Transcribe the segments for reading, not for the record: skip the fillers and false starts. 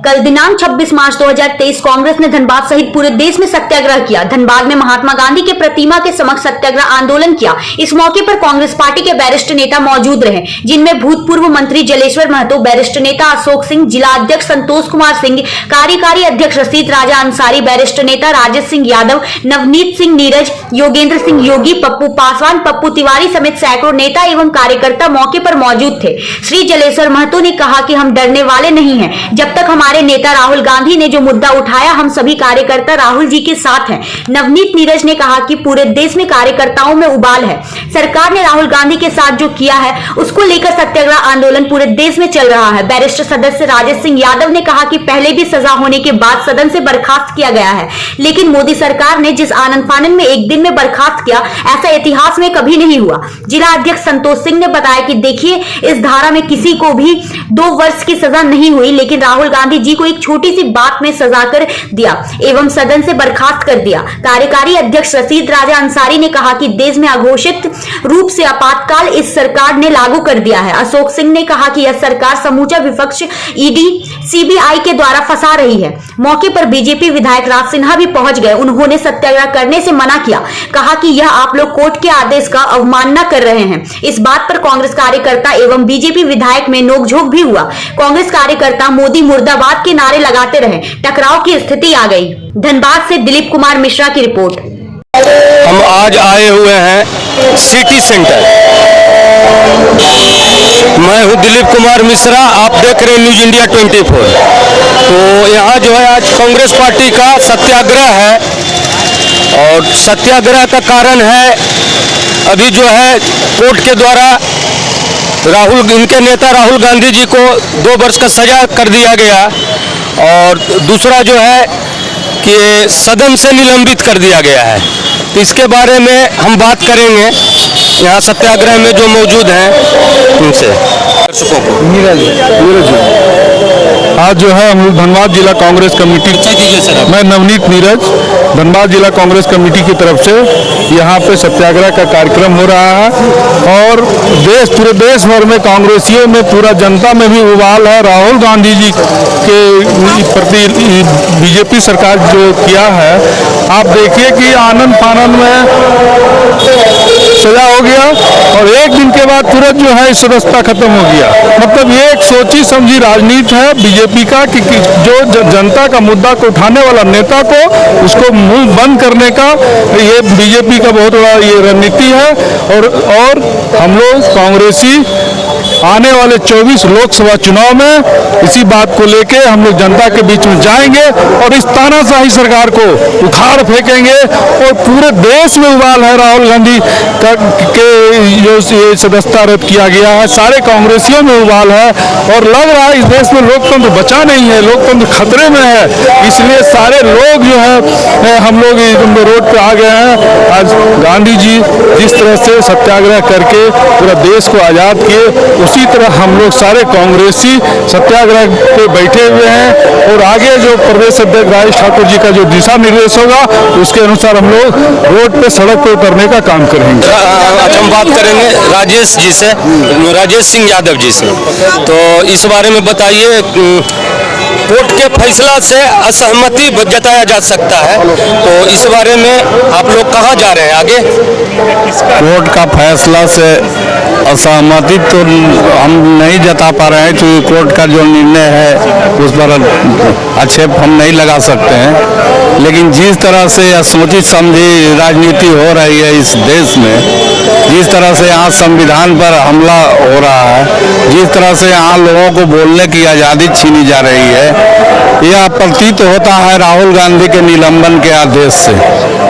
कल दिनांक 26 मार्च 2023 कांग्रेस ने धनबाद सहित पूरे देश में सत्याग्रह किया। धनबाद में महात्मा गांधी के प्रतिमा के समक्ष सत्याग्रह आंदोलन किया। इस मौके पर कांग्रेस पार्टी के वरिष्ठ नेता मौजूद रहे, जिनमें भूतपूर्व मंत्री जलेश्वर महतो, वरिष्ठ नेता अशोक सिंह, जिला अध्यक्ष संतोष कुमार सिंह, कार्यकारी अध्यक्ष रशीद राजा अंसारी, वरिष्ठ नेता राजेश सिंह यादव, नवनीत सिंह नीरज, योगेंद्र सिंह योगी, पप्पू पासवान, पप्पू तिवारी समेत सैकड़ों नेता एवं कार्यकर्ता मौके पर मौजूद थे। श्री जलेश्वर महतो ने कहा कि हम डरने वाले नहीं हैं। जब तक हमारे नेता राहुल गांधी ने जो मुद्दा उठाया, हम सभी कार्यकर्ता राहुल जी के साथ हैं। नवनीत नीरज ने कहा कि पूरे देश में कार्यकर्ताओं में उबाल है। सरकार ने राहुल गांधी के साथ जो किया है, उसको लेकर सत्याग्रह आंदोलन पूरे देश में चल रहा है। वरिष्ठ सदस्य राजेश सिंह यादव ने कहा कि पहले भी सजा होने के बाद सदन से बर्खास्त किया गया है, लेकिन मोदी सरकार ने जिस आनन फानन में एक दिन में बर्खास्त किया, ऐसा इतिहास में कभी नहीं हुआ। जिला अध्यक्ष संतोष सिंह ने बताया कि देखिए, इस धारा में किसी को भी 2 वर्ष की सजा नहीं हुई, लेकिन राहुल गांधी जी को एक छोटी सी बात में सजा कर दिया एवं सदन से बर्खास्त कर दिया। कार्यकारी अध्यक्ष रशीद राजा अंसारी ने कहा कि देश में अघोषित रूप से आपातकाल इस सरकार ने लागू कर दिया है। अशोक सिंह ने कहा कि यह सरकार समूचा विपक्ष ईडी सीबीआई के द्वारा फंसा रही है। मौके पर बीजेपी विधायक राज सिन्हा भी पहुंच गए। उन्होंने सत्याग्रह करने से मना किया, कहा कि यह आप लोग कोर्ट के आदेश का अवमानना कर रहे हैं। इस बात पर कांग्रेस कार्यकर्ता एवं बीजेपी विधायक में नोकझोंक भी हुआ। कांग्रेस कार्यकर्ता मोदी मुर्दाबाद के नारे लगाते रहे, टकराव की स्थिति आ गई। धनबाद से दिलीप कुमार मिश्रा की रिपोर्ट। हम आज आए हुए हैं सिटी सेंटर। मैं हूं दिलीप कुमार मिश्रा, आप देख रहे हैं न्यूज इंडिया 24। तो यहाँ जो है आज कांग्रेस पार्टी का सत्याग्रह है, और सत्याग्रह का कारण है अभी जो है कोर्ट के द्वारा इनके नेता राहुल गांधी जी को 2 वर्ष का सजा कर दिया गया, और दूसरा जो है कि सदन से निलंबित कर दिया गया है। तो इसके बारे में हम बात करेंगे यहाँ सत्याग्रह में जो मौजूद हैं उनसे। दर्शकों को नीरज आज जो है हम लोग धनबाद जिला कांग्रेस कमेटी, मैं नवनीत नीरज, धनबाद जिला कांग्रेस कमेटी की तरफ से यहाँ पे सत्याग्रह का कार्यक्रम हो रहा है, और पूरे देश भर में कांग्रेसियों में, पूरा जनता में भी उबाल है। राहुल गांधी जी के प्रति बीजेपी सरकार जो किया है, आप देखिए कि आनंद फानन में सजा हो गया, और एक दिन के बाद तुरंत जो है सदस्यता खत्म हो गया। मतलब ये एक सोची समझी राजनीति है बीजेपी का कि जो जनता का मुद्दा को उठाने वाला नेता को उसको मुंह बंद करने का, ये बीजेपी का बहुत बड़ा ये रणनीति है। और हम लोग कांग्रेसी आने वाले 24 लोकसभा चुनाव में इसी बात को लेके हम लोग जनता के बीच में जाएंगे, और इस तानाशाही सरकार को उखाड़ फेंकेंगे। और पूरे देश में उबाल है राहुल गांधी के जो सदस्यता रद्द किया गया है, सारे कांग्रेसियों में उबाल है, और लग रहा है इस देश में लोकतंत्र बचा नहीं है, लोकतंत्र खतरे में है। इसलिए सारे लोग जो है हम लोग रोड पे आ गए हैं। आज गांधी जी जिस तरह से सत्याग्रह करके पूरा देश को आज़ाद किए, उसी तरह हम लोग सारे कांग्रेसी सत्याग्रह पे बैठे हुए हैं, और आगे जो प्रदेश अध्यक्ष राजेश ठाकुर जी का जो दिशा निर्देश होगा, उसके अनुसार हम लोग रोड पे, सड़क पे उतरने का काम करेंगे। आज हम बात करेंगे राजेश जी से, राजेश सिंह यादव जी से। तो इस बारे में बताइए, कोर्ट के फैसला से असहमति जताया जा सकता है, तो इस बारे में आप लोग कहाँ जा रहे हैं आगे? कोर्ट का फैसला से असहमति तो हम नहीं जता पा रहे हैं, क्योंकि कोर्ट का जो निर्णय है उस पर आक्षेप हम नहीं लगा सकते हैं। लेकिन जिस तरह से सोची समझी राजनीति हो रही है इस देश में, जिस तरह से यहाँ संविधान पर हमला हो रहा है, जिस तरह से यहाँ लोगों को बोलने की आज़ादी छीनी जा रही है, यह प्रतीत होता है राहुल गांधी के निलंबन के आदेश से।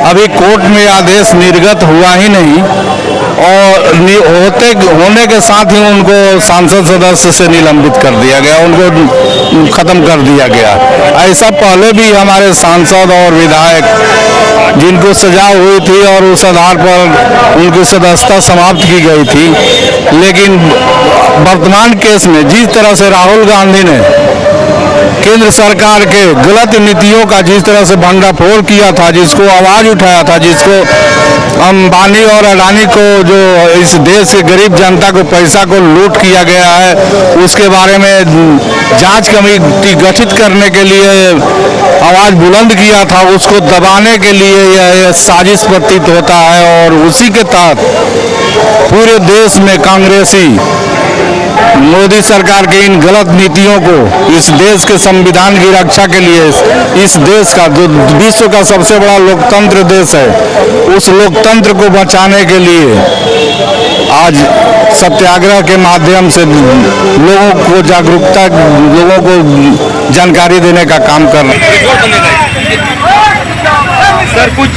अभी कोर्ट में आदेश निर्गत हुआ ही नहीं, और होने के साथ ही उनको सांसद सदस्य से निलंबित कर दिया गया, उनको खत्म कर दिया गया। ऐसा पहले भी हमारे सांसद और विधायक जिनको सजा हुई थी और उस आधार पर उनकी सदस्यता समाप्त की गई थी, लेकिन वर्तमान केस में जिस तरह से राहुल गांधी ने केंद्र सरकार के गलत नीतियों का जिस तरह से भंडाफोड़ किया था, जिसको आवाज उठाया था, जिसको अंबानी और अडानी को जो इस देश के गरीब जनता को पैसा को लूट किया गया है, उसके बारे में जांच कमेटी गठित करने के लिए आवाज बुलंद किया था, उसको दबाने के लिए यह साजिश प्रतीत होता है। और उसी के तहत पूरे देश में कांग्रेसी मोदी सरकार की इन गलत नीतियों को, इस देश के संविधान की रक्षा के लिए, इस देश का जो विश्व का सबसे बड़ा लोकतंत्र देश है, उस लोकतंत्र को बचाने के लिए आज सत्याग्रह के माध्यम से लोगों को जागरूकता, लोगों को जानकारी देने का काम कर रहे हैं। सर कुछ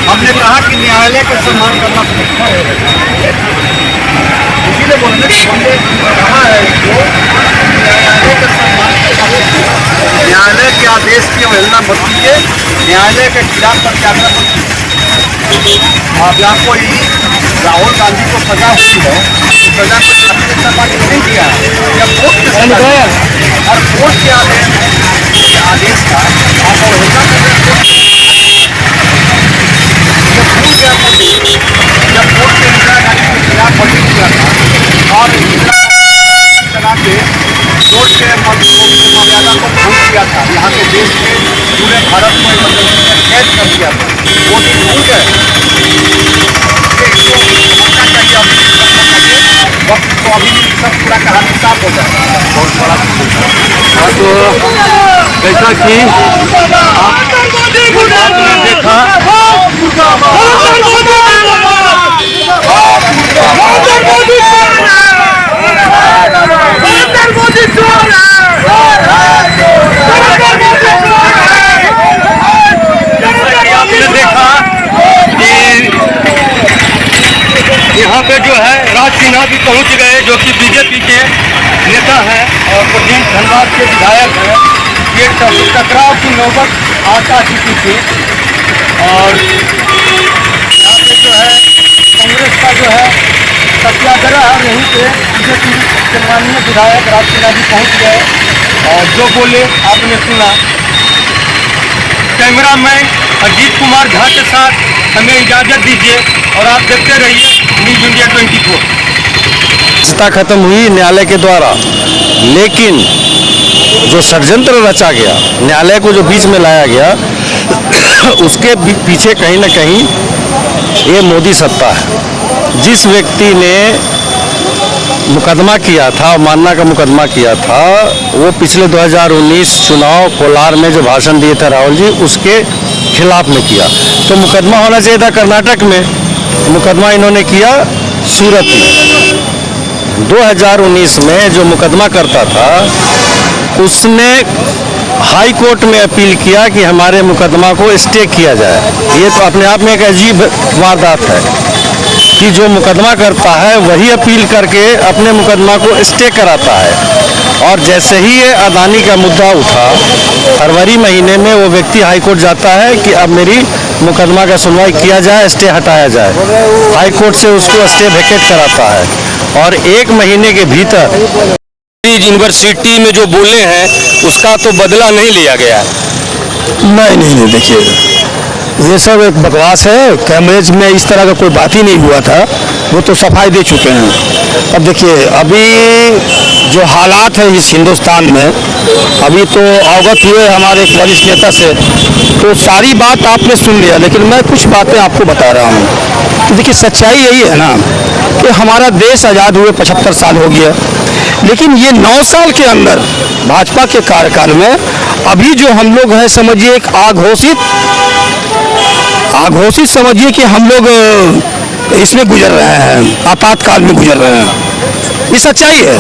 हमने कहा कि न्यायालय का सम्मान करना पड़ता है, इसीलिए बोलने कि हमने कहा है कि न्यायालय का सम्मान करना पड़ता है। न्यायालय के आदेश की अवहेलना मत कीजिए, न्यायालय के खिलाफ सत्याग्रह मत कीजिए। अब यहाँ कोई राहुल गांधी को सजा हुई है, तो सजा को भारतीय जनता पार्टी नहीं किया है, या कोर्ट के सजा है, और कोर्ट के आदेश का आप अवहेलना जब कोर्ट ने इंदिरा गांधी के खिलाफ वकील किया था और इंदिरा गांधी चला के कोर्ट के मर्यादा को भंग किया था, यहाँ के देश के पूरे भारत में कैद कर दिया था, वो दिन भूल गए। वक्त को अभी सब पूरा कहानी साफ हो जाए, बहुत बड़ा तो जैसा कि आपने देखा यहाँ पे जो है राज सिन्हा भी पहुँच गए, जो कि बीजेपी के नेता हैं और प्रेजेंट धनबाद के विधायक हैं। ये टकराव की नौबत आ चुकी थी और यहाँ पे जो है कांग्रेस का जो है सत्याग्रह है, यहीं पे बीजेपी के माननीय विधायक राज सिन्हा जी पहुँच गए और जो बोले आपने सुना। कैमरामैन अजीत कुमार झा के साथ हमें इजाज़त दीजिए और आप देखते रहिए न्यूज़ इंडिया 24। सत्ता खत्म हुई न्यायालय के द्वारा, लेकिन जो षड्यंत्र रचा गया, न्यायालय को जो बीच में लाया गया, उसके पीछे कहीं ना कहीं ये मोदी सत्ता है। जिस व्यक्ति ने मुकदमा किया था, मानना का मुकदमा किया था, वो पिछले 2019 चुनाव कोलार में जो भाषण दिए थे राहुल जी, उसके खिलाफ में किया। तो मुकदमा होना चाहिए था कर्नाटक में, मुकदमा इन्होंने किया सूरत में। 2019 में जो मुकदमा करता था, उसने हाई कोर्ट में अपील किया कि हमारे मुकदमा को स्टे किया जाए। ये तो अपने आप में एक अजीब वारदात है कि जो मुकदमा करता है वही अपील करके अपने मुकदमा को स्टे कराता है। और जैसे ही ये अदानी का मुद्दा उठा, फरवरी महीने में वो व्यक्ति हाई कोर्ट जाता है कि अब मेरी मुकदमा का सुनवाई किया जाए, स्टे हटाया जाए। हाई कोर्ट से उसको स्टे वेकेट कराता है और 1 महीने के भीतर यूनिवर्सिटी में जो बोले हैं उसका तो बदला नहीं लिया गया। नहीं, देखिए ये सब एक बकवास है। कैमरेज में इस तरह का कोई बात ही नहीं हुआ था, वो तो सफाई दे चुके हैं। अब देखिए अभी जो हालात है इस हिंदुस्तान में, अभी तो अवगत हुए हमारे एक वरिष्ठ नेता से, तो सारी बात आपने सुन लिया, लेकिन मैं कुछ बातें आपको बता रहा हूँ। तो देखिए सच्चाई यही है ना कि हमारा देश आज़ाद हुए 75 साल हो गया, लेकिन ये 9 साल के अंदर भाजपा के कार्यकाल में अभी जो हम लोग हैं, समझिए एक आघोषित समझिए कि हम लोग इसमें गुजर रहे हैं, आपातकाल में गुजर रहे हैं। ये सच्चाई है।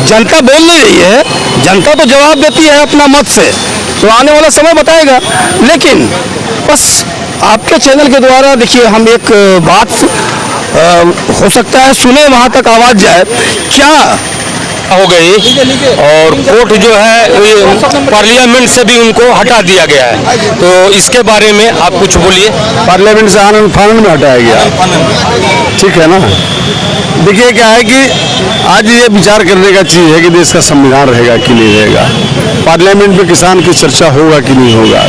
जनता बोल नहीं रही है, जनता तो जवाब देती है अपना मत से, तो आने वाला समय बताएगा। लेकिन बस आपके चैनल के द्वारा देखिए हम एक बात हो सकता है सुने, वहाँ तक आवाज़ जाए, क्या हो गई और कोर्ट जो है पार्लियामेंट से भी उनको हटा दिया गया है। तो इसके बारे में आप कुछ बोलिए। पार्लियामेंट से आनंद फानंद में हटाया गया, ठीक है ना। देखिए क्या है कि आज ये विचार करने का चीज़ है कि देश का संविधान रहेगा कि नहीं रहेगा। पार्लियामेंट में किसान की चर्चा होगा कि नहीं होगा,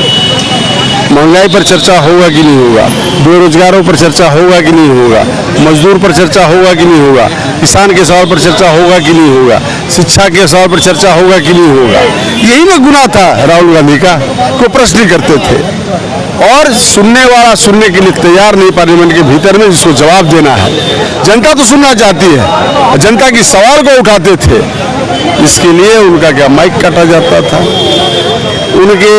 महंगाई पर चर्चा होगा कि नहीं होगा, बेरोजगारों पर चर्चा होगा कि नहीं होगा, मजदूर पर चर्चा होगा कि नहीं होगा, किसान के सवाल पर चर्चा होगा कि नहीं होगा, शिक्षा के सवाल पर चर्चा होगा कि नहीं होगा। यही ना गुनाह था राहुल गांधी का, को प्रश्न करते थे और सुनने वाला सुनने के लिए तैयार नहीं पार्लियामेंट के भीतर में, जिसको जवाब देना है। जनता तो सुनना चाहती है, जनता की सवाल को उठाते थे, इसके लिए उनका क्या माइक काटा जाता था। उनके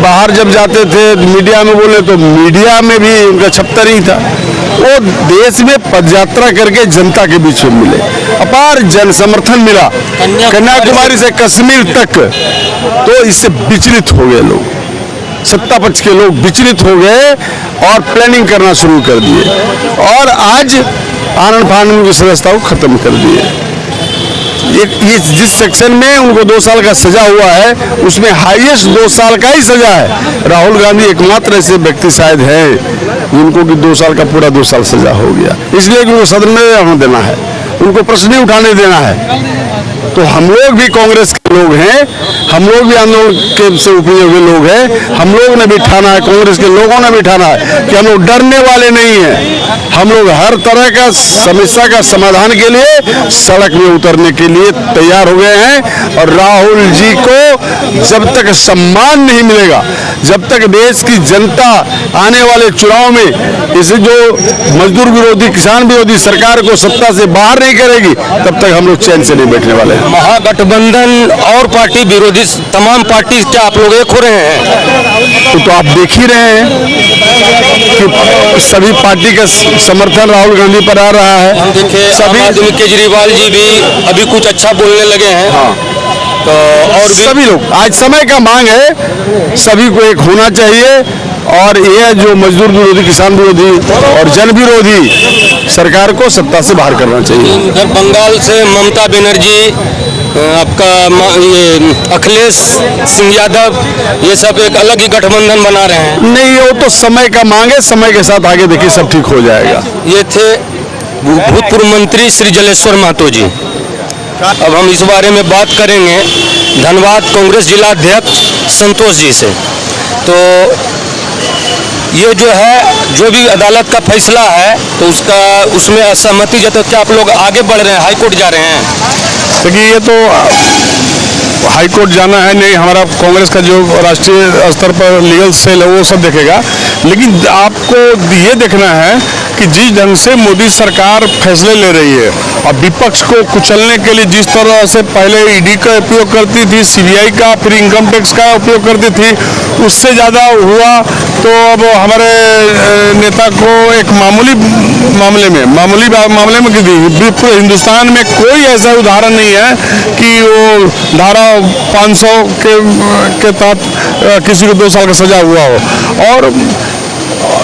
बाहर जब जाते थे मीडिया में बोले तो मीडिया में भी उनका छप्तर ही था। वो देश में पदयात्रा करके जनता के बीच में मिले, अपार जन समर्थन मिला, कन्याकुमारी से कश्मीर तक। तो इससे विचलित हो गए लोग, सत्ता पक्ष के लोग विचलित हो गए और प्लानिंग करना शुरू कर दिए और आज आनंद फानंद की सदस्यता को खत्म कर दिए। ये जिस सेक्शन में उनको 2 साल का सजा हुआ है, उसमें हाईएस्ट 2 साल का ही सजा है। राहुल गांधी एकमात्र ऐसे व्यक्ति शायद हैं जिनको कि 2 साल का पूरा 2 साल सजा हो गया, इसलिए कि उनको सदन में रहने देना है, उनको प्रश्न नहीं उठाने देना है। तो हम लोग भी कांग्रेस के लोग हैं, हम लोग भी आंदोलन के से उपजे हुए लोग हैं। हम लोग ने भी ठाना है, कांग्रेस के लोगों ने भी ठाना है कि हम लोग डरने वाले नहीं हैं। हम लोग हर तरह का समस्या का समाधान के लिए सड़क में उतरने के लिए तैयार हो गए हैं। और राहुल जी को जब तक सम्मान नहीं मिलेगा, जब तक देश की जनता आने वाले चुनाव में इस जो मजदूर विरोधी किसान विरोधी सरकार को सत्ता से बाहर नहीं करेगी, तब तक हम लोग चैन से नहीं बैठने वाले हैं। महागठबंधन और पार्टी विरोधी तमाम पार्टी क्या आप लोग एक हो रहे हैं? तो आप देख ही रहे हैं कि सभी पार्टी का समर्थन राहुल गांधी पर आ रहा है। हम देखे सभी आदमी केजरीवाल जी भी अभी कुछ अच्छा बोलने लगे हैं। हाँ। तो और भी सभी लोग, आज समय का मांग है, सभी को एक होना चाहिए और ये जो मजदूर विरोधी किसान विरोधी और जन विरोधी सरकार को सत्ता से बाहर करना चाहिए। इधर बंगाल से ममता बनर्जी, आपका ये अखिलेश सिंह यादव, ये सब एक अलग ही गठबंधन बना रहे हैं। नहीं, वो तो समय का मांग है, समय के साथ आगे देखिए सब ठीक हो जाएगा। ये थे भूतपूर्व मंत्री श्री जलेश्वर महतो जी। अब हम इस बारे में बात करेंगे धनबाद कांग्रेस जिला अध्यक्ष संतोष जी से। तो ये जो है, जो भी अदालत का फैसला है तो उसमें असहमति जताते क्या आप लोग आगे बढ़ रहे हैं, हाई कोर्ट जा रहे हैं? देखिए, ये तो हाई कोर्ट जाना है नहीं, हमारा कांग्रेस का जो राष्ट्रीय स्तर पर लीगल सेल है वो सब देखेगा। लेकिन आपको ये देखना है कि जिस ढंग से मोदी सरकार फैसले ले रही है और विपक्ष को कुचलने के लिए जिस तरह से पहले ईडी का उपयोग करती थी, सीबीआई का, फिर इनकम टैक्स का उपयोग करती थी, उससे ज़्यादा हुआ। तो अब हमारे नेता को एक मामूली मामले में पूरे हिंदुस्तान में कोई ऐसा उदाहरण नहीं है कि वो धारा 500 के तहत किसी को 2 साल का सजा हुआ हो। और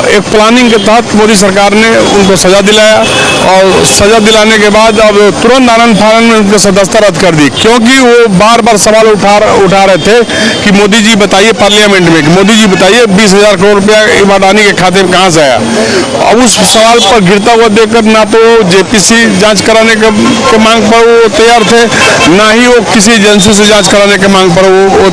एक प्लानिंग के तहत मोदी सरकार ने उनको सजा दिलाया और सजा दिलाने के बाद अब तुरंत आनंद फानंद में उनकी सदस्यता रद्द कर दी, क्योंकि वो बार बार सवाल उठा रहे थे कि मोदी जी बताइए पार्लियामेंट में कि मोदी जी बताइए 20,000 करोड़ रुपया अडानी के खाते में कहाँ से आया। अब उस सवाल पर गिरता हुआ देखकर ना तो जेपीसी जांच कराने के मांग पर वो तैयार थे, ना ही वो किसी एजेंसी से जांच कराने के मांग पर वो